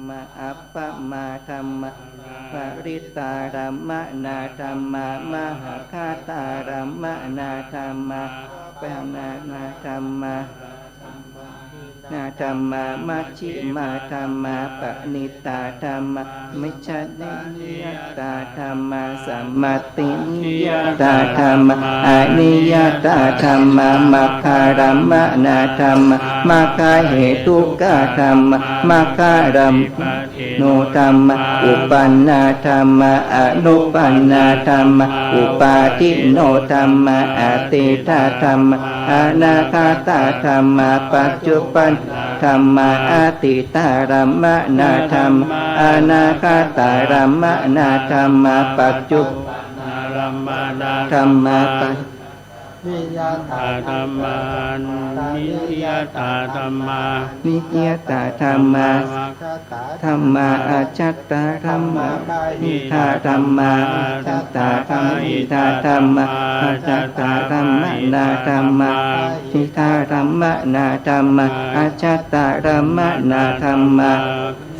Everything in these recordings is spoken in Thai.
มะอัปปมาธรรมะปริตารัมมะนาธรรมะมหาคาตารัมมะนาธรรมะปะนาธรรมะนาธรรมะมัชฌิมาธรรมะปณิตาธรรมะมิจฉานิยตาธรรมะสัมมาตินิยตาธรรมะอนิยตาธรรมะมัคคารัมมะนาธรรมะมัคคาเหตุกะธรรมะมัคคารัมโนธรรมะอุปันนาธรรมะอนุปันนาธรรมะอุปาทิโนธรรมะอติตาธรรมะอนาคาตาธรรมะปัจจุบันธรรมะอติตารัมมะนาธรรมะอนาคาตารัมมะนาธรรมะปัจจุบันธรรมะปัจนิยตาธรรมะนิยตาธรรมะนิยตาธรรมะธรรมะอาจัตตาธรรมะนิธาธรรมะจัตตาธรรมนิธาธรรมะอาจัตตาธรรมะนาธรรมะนิธาธรรมะนาธรรมะอาจัตตาธรรมะนาธรรมะ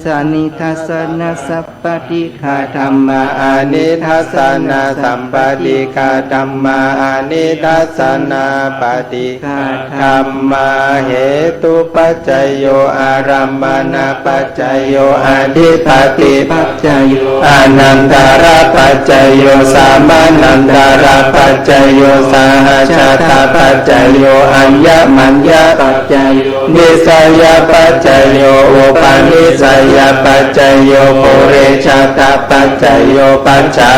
สานิทัสสนะสัพปติฆาธรรมะอานิทัสสนะสัมปติฆาธรรมะอานิทัสสนะปฏิฆาธรรมะเหตุปัจจโยอารัมมณปัจจโยอธิปติปัจจโยอนันตารปัจจโยสามานันตารปัจจโยสหชาตปัจจโยอัญญมัญญปัจจโยนิสัยปัจจโยอุปาณิสัยปัจจโยปุเรชาตปัจจโยปัจจา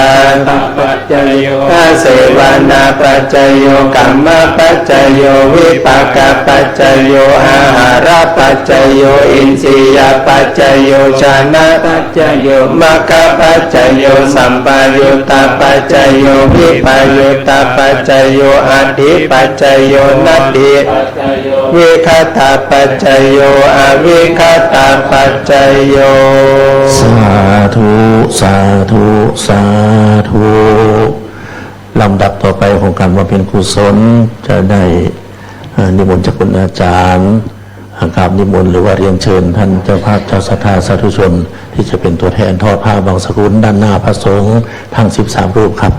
ปัจจโยอาเสวนาปัจจโยกัมมปัจจโยวิปากปัจจโยอาหารปัจจโยอินทรียปัจจโยชนะปัจจโยมัคคปัจจโยสัมปายุตตปัจจโยวิปายุตตปัจจโยอธิปัจจโยนัตถิวิคตาปัจจโยอวิคตาปัจจโยสาธุสาธุสาธุลำดับต่อไปของการบำเพ็ญกุศลจะได้นิมนต์จากคุณอาจารย์กราบนิมนต์หรือว่าเรียนเชิญท่านเจ้าภาพเจ้าศรัทธาสาธุชนที่จะเป็นตัวแทนทอดผ้าบางสกุลด้านหน้าพระสงฆ์ทั้ง13รูปครับ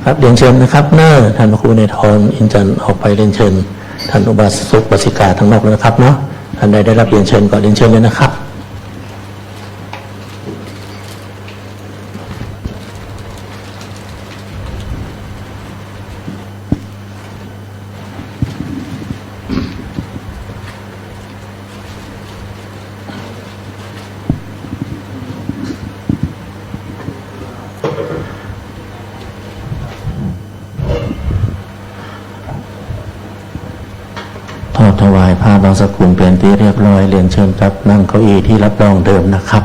ครับเรียนเชิญนะครับหน้าท่านพระครูในทองอินจันทร์ออกไปเรียนเชิญท่านอุบาสกอุบาสิกาทั้งนอกเลยนะครับเนาะท่านใดได้รับเรียนเชิญก็เรียนเชิญเลยนะครับถวายผ้าบางสกุลเป็นที่เรียบร้อยเรียนเชิญครับนั่งเก้าอี้ที่รับรองเดิมนะครับ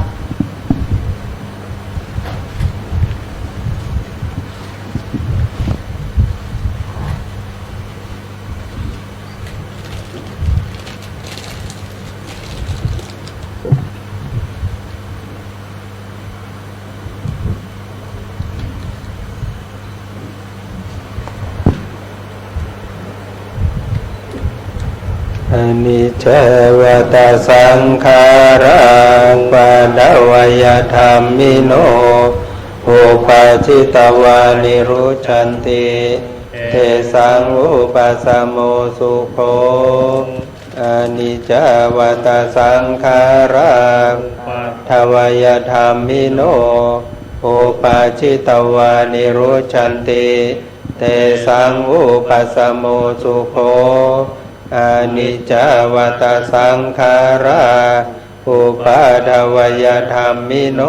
อนิจจวัตสังขารังปะดวยธรรมิโนอุปาจิตวานิรุชันติเทสังอุปสมโมสุโขอนิจจวัตสังขารังทวยธรรมิโนอุปาจิตวานิรุชันติเทสังอุปสมโมสุโขอนิจจวัตสังขาราอุปาทวยธรรมิโน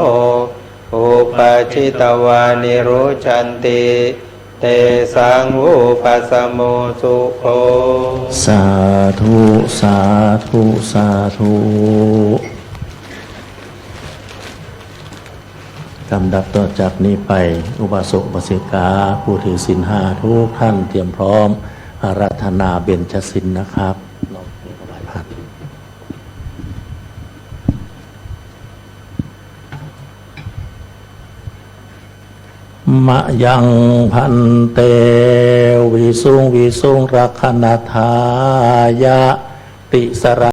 อุปาชิตวานิรุชันติเตสังอุปสมโมสุโขสาธุสาธุสาธุลำดับต่อจากนี้ไปอุบาสกอุบาสิกาผู้ถือศีล5ทุกท่านเตรียมพร้อมอาราธนาเบญจศีลนะครับ มะยังพันเตวิสุงรักขณทายะติสระ